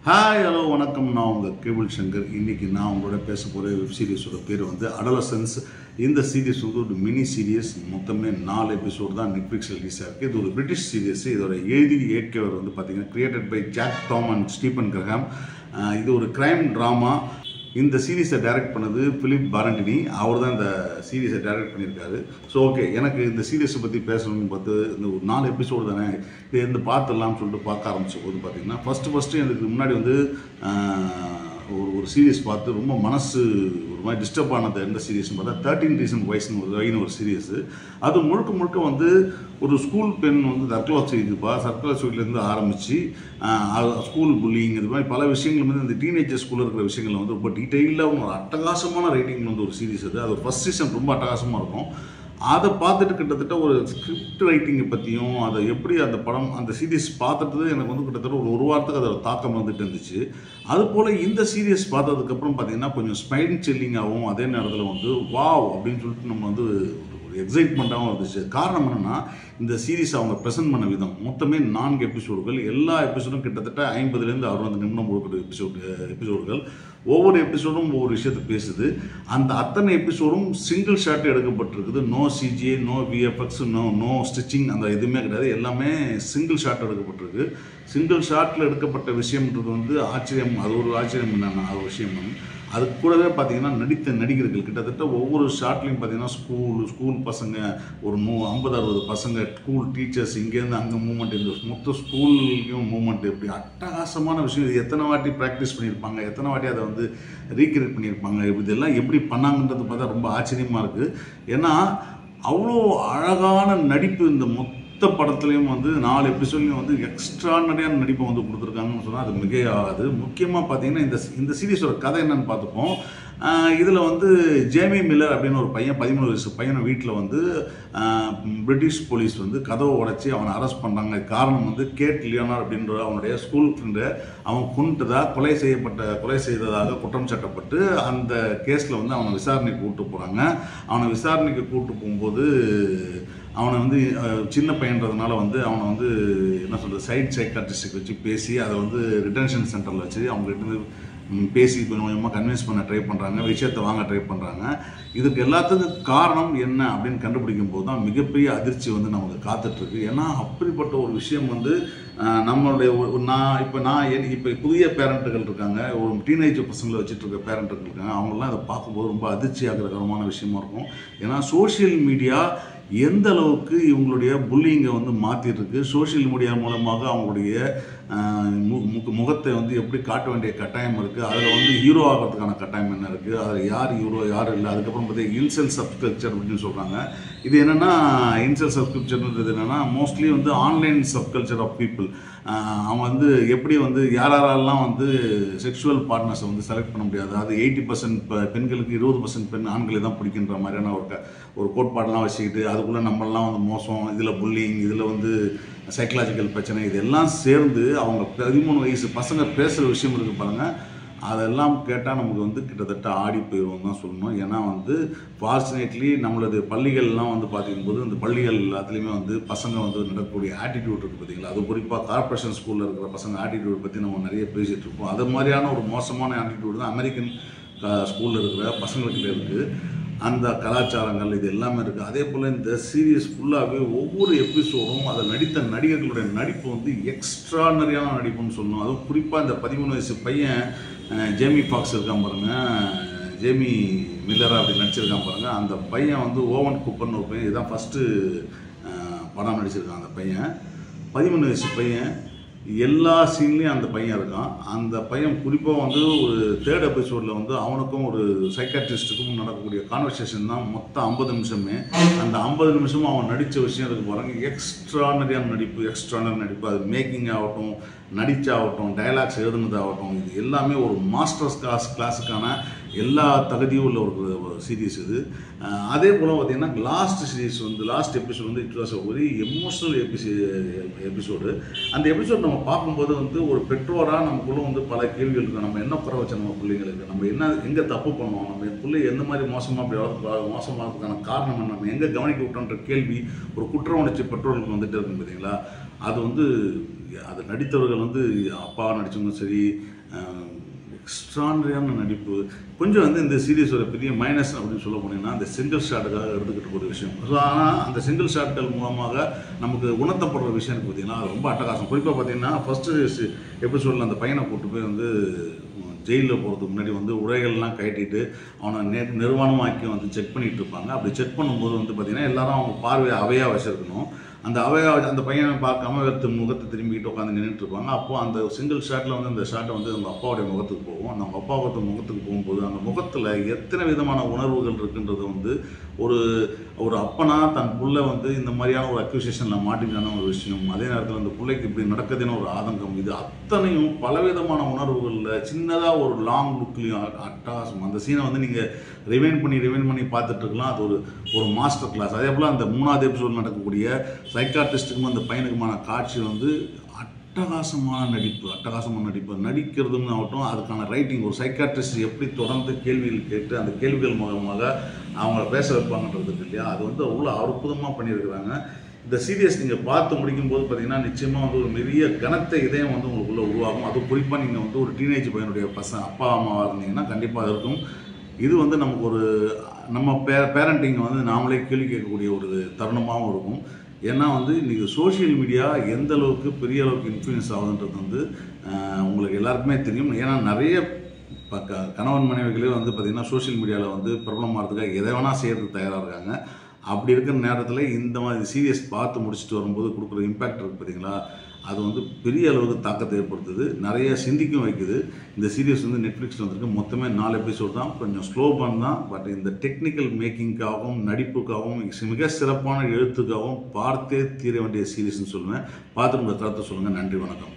Hi hello வணக்கம். நான் உங்கள் கேபிள் சங்கர். இன்றைக்கி நான் உங்களோட பேச போகிற வெப் சீரிஸோட பேர் வந்து அடலசன்ஸ். இந்த சீரிஸ் வந்து ஒரு மினி சீரியஸ். மொத்தமே 4 எபிசோடு தான் நெட்ஃப்ளிக்ஸில் ரிலீஸ் ஆகிருக்கு. இது ஒரு பிரிட்டிஷ் சீரியஸ். இதோட எழுதி இயக்கியவர் வந்து பார்த்திங்கன்னா created by Jack Tom and Stephen Graham. இது ஒரு கிரைம் ட்ராமா. இந்த சீரீஸை டைரக்ட் பண்ணது பிலிப் பாரண்டினி. அவர் தான் இந்த சீரீஸை டைரக்ட் பண்ணியிருக்காரு. ஸோ ஓகே, எனக்கு இந்த சீரீஸை பற்றி பேசணும்னு பார்த்து இந்த ஒரு 4 எபிசோடு தானே இது இருந்து பார்த்துடலாம்னு சொல்லிட்டு பார்க்க ஆரம்பித்த போது பார்த்திங்கன்னா ஃபஸ்ட்டு எனக்கு முன்னாடி வந்து ஒரு சீரீஸ் பார்த்து ரொம்ப மனசு ஒரு மாதிரி டிஸ்டர்ப் ஆனது. எந்த சீரீஸ்னு பார்த்தா 13 Reasons Whyன்னு ஒரு சீரீஸு. அது முழுக்க வந்து ஒரு ஸ்கூல் பெண் வந்து தற்கொலை செய்துப்பா. தற்கொலை செய்துலேருந்து ஆரம்பித்து ஸ்கூல் புல்லிங் இது மாதிரி பல விஷயங்கள் வந்து இந்த டீனேஜர் ஸ்கூலில் இருக்கிற விஷயங்கள் வந்து ரொம்ப டீட்டெயிலாக ஒரு அட்டகாசமான ரைட்டிங் வந்து ஒரு சீரீஸ். அது ஃபஸ்ட் சீசன் ரொம்ப அட்டகாசமாக இருக்கும். அதை பார்த்துட்டு கிட்டத்தட்ட ஒரு ஸ்கிரிப்ட் ரைட்டிங்கை பற்றியும் அதை எப்படி அந்த படம் அந்த சீரீஸ் பார்த்துட்டு எனக்கு வந்து கிட்டத்தட்ட ஒரு வாரத்துக்கு அதோட தாக்கம் வந்துட்டு இருந்துச்சு. அதுபோல் இந்த சீரீஸ் பார்த்ததுக்கப்புறம் பார்த்திங்கன்னா கொஞ்சம் ஸ்பைன் சில்லிங்காகவும் அதே நேரத்தில் வந்து வாவ் அப்படின்னு சொல்லிட்டு நம்ம வந்து ஒரு எக்ஸைட்மெண்ட்டாகவும் இருந்துச்சு. காரணம் என்னென்னா இந்த சீரீஸ் அவங்க ப்ரெசென்ட் பண்ண விதம். மொத்தமே 4 எபிசோடுகள். எல்லா எபிசோடும் கிட்டத்தட்ட 50லேருந்து 60 நிமிடம் கொடுக்குற எபிசோடுகள். ஒவ்வொரு எபிசோடும் ஒவ்வொரு விஷயத்தை பேசுது. அந்த அத்தனை எபிசோடும் சிங்கிள் ஷாட் எடுக்கப்பட்டிருக்குது. No CGI, no VFX, no stitching, அந்த எதுவுமே கிடையாது. எல்லாமே சிங்கிள் ஷாட் எடுக்கப்பட்டிருக்கு. சிங்கிள் ஷாட்டில் எடுக்கப்பட்ட விஷயம்ன்றது வந்து ஆச்சரியம். அது ஒரு ஆச்சரியம் என்னென்னா அது விஷயம். அது கூடவே பார்த்திங்கன்னா நடித்த நடிகர்கள் கிட்டத்தட்ட ஒவ்வொரு ஷாட்லேயும் பார்த்திங்கன்னா ஸ்கூல் பசங்க ஒரு 50-60 பசங்க, ஸ்கூல் டீச்சர்ஸ், இங்கேருந்து அங்கே மூவ்மெண்ட், இந்த மொத்த ஸ்கூல்லையும் மூவ்மெண்ட், இப்படி அட்டகாசமான விஷயம். இது எத்தனை வாட்டி ப்ராக்டிஸ் பண்ணியிருப்பாங்க, எத்தனை வாட்டி அதை வந்து ரீக்ரியேட் பண்ணியிருப்பாங்க, இதெல்லாம் எப்படி பண்ணாங்கன்றது பார்த்தா ரொம்ப ஆச்சரியமாக இருக்குது. ஏன்னா அவ்வளோ அழகான நடிப்பு இந்த மொத்த படத்துலையும் வந்து 4 எபிசோட்லையும் வந்து எக்ஸ்ட்ரானரியான நடிப்பை வந்து கொடுத்துருக்காங்கன்னு சொன்னால் அது மிகையாகாது. முக்கியமாக பார்த்தீங்கன்னா இந்த சீரீஸோட கதை என்னன்னு பார்த்துப்போம். இதில் வந்து ஜேமி மில்லர் அப்படின்னு ஒரு பையன், 13 வயசு பையனை வீட்டில் வந்து பிரிட்டிஷ் போலீஸ் வந்து கதவை உடைச்சி அவனை அரெஸ்ட் பண்ணுறாங்க. காரணம் வந்து கேட் லியோனார் அப்படின்ற அவனுடைய ஸ்கூல் ஃப்ரெண்டை அவன் கொலை செய்ததாக குற்றம் சாட்டப்பட்டு அந்த கேஸில் வந்து அவனை விசாரணைக்கு கூப்பிட்டு போகிறாங்க. அவனை விசாரணைக்கு கூப்பிட்டு போகும்போது அவனை வந்து சின்ன பையன்றதுனால வந்து அவனை வந்து என்ன சொல்கிறது சைக்காட்ரிஸ்ட்டுக்கு வச்சு பேசி அதை வந்து ரிட்டன்ஷன் சென்டரில் வச்சு அவங்ககிட்ட பேசி கொஞ்சம் கொஞ்சமாக கன்வின்ஸ் பண்ண ட்ரை பண்ணுறாங்க, விஷயத்தை வாங்க ட்ரை பண்ணுறாங்க. இதுக்கு எல்லாத்துக்கும் காரணம் என்ன அப்படின்னு கண்டுபிடிக்கும் போது தான் மிகப்பெரிய அதிர்ச்சி வந்து நமக்கு காத்துட்ருக்கு. ஏன்னா அப்படிப்பட்ட ஒரு விஷயம் வந்து நம்மளுடைய இப்போ புதிய பேரண்ட்டுகள் இருக்காங்க, ஒரு டீனேஜர் பசங்களை வச்சுட்டு இருக்க பேரண்ட்டுகள் இருக்காங்க. அவங்களாம் இதை பார்க்கும்போது ரொம்ப அதிர்ச்சி ஆகிறகரமான விஷயமா இருக்கும். ஏன்னா சோஷியல் மீடியா எந்த அளவுக்கு இவங்களுடைய புல்லிங்கை வந்து மாற்றிருக்கு, சோஷியல் மீடியா மூலமாக அவங்களுடைய முகத்தை வந்து எப்படி காட்ட வேண்டிய கட்டாயம் இருக்குது, அதில் வந்து ஹீரோ ஆகிறதுக்கான கட்டாயம் என்ன இருக்குது, அதில் யார் ஹீரோ யார் இல்லை. அதுக்கப்புறம் பார்த்தீங்கன்னா இன்செல் சப்கல்ச்சர் அப்படின்னு சொல்கிறாங்க. இது என்னென்னா இன்செல் சப்கல்ச்சர்ன்றது என்னென்னா மோஸ்ட்லி வந்து ஆன்லைன் சப்கல்ச்சர் ஆஃப் பீப்புள். அவன் வந்து எப்படி வந்து யாரெல்லாம் வந்து செக்ஷுவல் பார்ட்னர்ஸை வந்து செலக்ட் பண்ண முடியாது, அது 80% பெண்களுக்கு 20% ஆண்களை தான் பிடிக்கின்ற மாதிரியான ஒரு கோட்பாடெல்லாம் வச்சுக்கிட்டு அதுக்குள்ளே நம்மளாம் வந்து மோசம், இதில் புல்லிங், இதில் வந்து சைக்கலாஜிக்கல் பிரச்சனை, இதெல்லாம் சேர்ந்து அவங்க 13 வயசு பசங்க பேசுகிற விஷயம் இருக்குது பாருங்கள். அதெல்லாம் கேட்டால் நமக்கு வந்து கிட்டத்தட்ட ஆடி போயிடுவோம் தான் சொல்லணும். ஏன்னா வந்து ஃபார்ச்சுனேட்லி நம்மளது பள்ளிகள்லாம் வந்து பார்க்கும்போது அந்த பள்ளிகள் எல்லாத்துலேயுமே வந்து பசங்க வந்து நடக்கக்கூடிய ஆட்டிடியூட் இருக்குது பார்த்தீங்களா. அது குறிப்பாக கார்ப்பரேஷன் ஸ்கூலில் இருக்கிற பசங்க ஆட்டிடியூட் பற்றி நம்ம நிறைய பேசிகிட்டு இருக்கோம். அது மாதிரியான ஒரு மோசமான ஆட்டிடியூட் தான் அமெரிக்கன் ஸ்கூலில் இருக்கிற பசங்களுக்கிட்ட இருக்குது. அந்த கலாச்சாரங்கள் இது எல்லாமே இருக்குது. அதே போல் இந்த சீரியஸ் ஃபுல்லாகவே ஒவ்வொரு எபிசோடும் அதில் நடித்த நடிகர்களுடைய நடிப்பு வந்து எக்ஸ்ட்ரானரியான நடிப்புன்னு சொல்லணும். அதுவும் குறிப்பாக இந்த 13 வயசு பையன் ஜேமி ஃபாக்ஸ் இருக்கான் பாருங்கள், ஜேமி மில்லரா அப்படி நடிச்சிருக்கான் பாருங்கள். அந்த பையன் வந்து ஓவன் கூப்பர்னு ஒரு பையன், இதுதான் ஃபஸ்ட்டு படம் நடிச்சிருக்கான். அந்த பையன் 13 வயசு பையன், எல்லா சீன்லேயும் அந்த பையன் இருக்கான். அந்த பையன் குறிப்பாக வந்து ஒரு 3rd எபிசோடில் வந்து அவனுக்கும் ஒரு சைக்காட்ரிஸ்ட்டுக்கும் நடக்கக்கூடிய கான்வர்சேஷன் தான் மொத்தம் 50 நிமிஷமே. அந்த 50 நிமிஷமும் அவன் நடித்த விஷயம் இருக்கு பாருங்கள், எக்ஸ்ட்ரானரியான நடிப்பு. அது மேக்கிங் ஆகட்டும், நடிச்சாகட்டும், டைலாக்ஸ் எழுதுனதாகட்டும், இது எல்லாமே ஒரு மாஸ்டர்ஸ் கிளாஸுக்கான எல்லா தகுதியும் உள்ள ஒரு சீரீஸ் இது. அதே போல் பார்த்திங்கன்னா லாஸ்ட் எபிசோட் வந்து இட் வாஸ் ஒரு எமோஷ்னல் எபிசோடு. அந்த எபிசோட் நம்ம பார்க்கும்போது வந்து ஒரு பெற்றோராக நமக்குள்ளே வந்து பல கேள்விகள் இருக்கும். நம்ம என்ன குறை வச்சோம் நம்ம பிள்ளைங்களுக்கு, நம்ம எங்கே தப்பு பண்ணுவோம், நம்ம பிள்ளை எந்த மாதிரி மோசமானதுக்கான காரணம் என்ன, நம்ம எங்கே கவனிக்க விட்டோன்ற கேள்வி ஒரு குற்ற உணர்ச்சி பெற்றோர்களுக்கு வந்துட்டு இருக்கும் பார்த்தீங்களா. அது வந்து அது நடித்தவர்கள் வந்து அப்பா நடித்தவங்க சரி, எக்ஸ்ட்ரானரியான நடிப்பு. கொஞ்சம் வந்து இந்த சீரீஸோட பெரிய மைனஸ் அப்படின்னு சொல்ல போனீங்கன்னா அந்த சிங்கிள் ஷாட்டுக்காக எடுத்துக்கிட்டு ஒரு விஷயம். ஸோ ஆனால் அந்த சிங்கிள் ஷாட்கள் மூலமாக நமக்கு உணர்த்தப்படுற விஷயம் பார்த்தீங்கன்னா அது ரொம்ப அட்டகாசம். குறிப்பாக பார்த்தீங்கன்னா ஃபஸ்ட்டு எபிசோடில் அந்த பையனை கூப்பிட்டு போய் வந்து ஜெயிலில் போகிறதுக்கு முன்னாடி வந்து உரைகள்லாம் கட்டிட்டு அவனை நிர்வாணமாக்கி வந்து செக் பண்ணிகிட்டு இருப்பாங்க. அப்படி செக் பண்ணும்போது வந்து பார்த்திங்கன்னா எல்லாரும் அவங்க பார்வையை அவையாக வச்சுருக்கணும். அந்த பையனை பார்க்காம முகத்தை திரும்பிக்கிட்டு உட்காந்து நின்றுட்டு இருப்பாங்க. அப்போது அந்த சிங்கிள் ஷாட்டில் வந்து அந்த ஷாட்டை வந்து அவங்க அப்பாவுடைய முகத்துக்கு போகும். அந்த அவங்க அப்பாவோட முகத்துக்கு போகும்போது அந்த முகத்தில் எத்தனை விதமான உணர்வுகள் இருக்குன்றது வந்து ஒரு அப்பனா தன் புள்ள வந்து இந்த மாதிரியான ஒரு அக்யூசியேஷனில் மாட்டிக்கான ஒரு விஷயம், அதே நேரத்தில் அந்த பிள்ளைக்கு இப்படி நடக்குதுன்னு ஒரு ஆதங்கம், இது அத்தனையும் பலவிதமான உணர்வுகளில் சின்னதாக ஒரு லாங் லுக்லையும் அட்டகாசம். அந்த சீனை வந்து நீங்கள் ரிவைண்ட் பண்ணி பார்த்துட்டு இருக்கலாம். அது ஒரு மாஸ்டர் கிளாஸ். அதே போல் அந்த 3வது எபிசோட் நடக்கக்கூடிய சைக்காட்ரிஸ்ட்டுக்கும் அந்த பையனுக்குமான காட்சி வந்து அட்டகாசமான நடிப்பு. நடிக்கிறதுன்னு ஆகட்டும், அதுக்கான ரைட்டிங், ஒரு சைக்காட்ரிஸ்ட் எப்படி தொடர்ந்து கேள்விகள் கேட்டு அந்த கேள்விகள் மூலமாக அவங்கள பேச வைப்பாங்கன்றது இல்லையா, அது வந்து அவ்வளோ அற்புதமாக பண்ணியிருக்கிறாங்க. இந்த சீரியஸ் நீங்கள் பார்த்து முடிக்கும்போது பார்த்தீங்கன்னா நிச்சயமாக வந்து ஒரு பெரிய கனத்த இதயம் வந்து உங்களுக்குள்ளே உருவாகும். அது குறிப்பாக நீங்கள் வந்து ஒரு டீனேஜ் பையனுடைய அப்பா அம்மாவாக இருந்தீங்கன்னா கண்டிப்பாக இருக்கும். இது வந்து நமக்கு நம்ம பேரண்டிங்கை வந்து நாமளே கேள்வி கேட்கக்கூடிய ஒரு தருணமாகவும் இருக்கும். ஏன்னா வந்து இன்றைக்கி சோஷியல் மீடியா எந்த அளவுக்கு பெரிய அளவுக்கு இன்ஃப்ளூயன்ஸ் ஆகுதுன்றது வந்து உங்களுக்கு எல்லாருக்குமே தெரியும். ஏன்னா நிறைய கணவன் மனைவிகளே வந்து பார்த்திங்கன்னா சோஷியல் மீடியாவில் வந்து பிரபலமாகிறதுக்காக எதை வேணால் செய்கிறதுக்கு தயாராக இருக்காங்க. அப்படி இருக்கிற நேரத்தில் இந்த மாதிரி சீரியஸ் பார்த்து முடிச்சுட்டு வரும்போது கொடுக்குற இம்பேக்ட் இருக்குது பார்த்தீங்களா, அது வந்து பெரிய அளவுக்கு தாக்கத்தை ஏற்படுத்துது, நிறைய சிந்திக்கும் வைக்குது. இந்த சீரியஸ் வந்து நெட்ஃப்ளிக்ஸில் வந்திருக்கு. மொத்தமே 4 எபிசோட் தான், கொஞ்சம் ஸ்லோ தான். பட் இந்த டெக்னிக்கல் மேக்கிங்காகவும் நடிப்புக்காகவும் மிக சிறப்பான எழுத்துக்காகவும் பார்த்தே தீர வேண்டிய சீரியஸ்ன்னு சொல்லுவேன். பார்த்து உங்கள் கருத்தை சொல்லுங்கள். நன்றி, வணக்கம்.